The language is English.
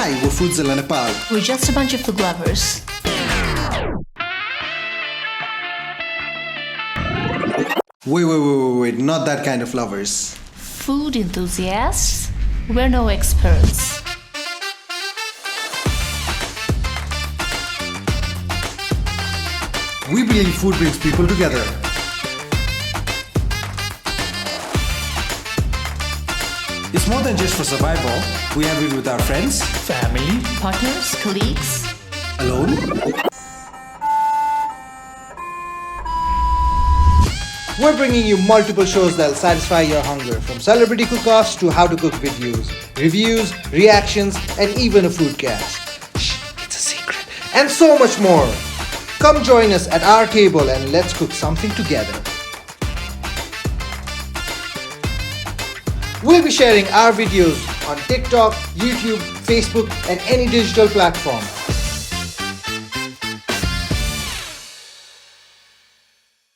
Hi, we're Foodzilla Nepal. We're just a bunch of food lovers. Wait, not that kind of lovers. Food enthusiasts? We're no experts. We believe food brings people together. It's more than just for survival. We have it with our friends, Family. Partners, colleagues. alone. We're bringing you multiple shows that'll satisfy your hunger, from celebrity cook-offs to how-to-cook videos, reviews, reactions, and even a food cast. Shh, it's a secret. And so much more. Come join us at our table and let's cook something together. We'll be sharing our videos on TikTok, YouTube, Facebook, and any digital platform.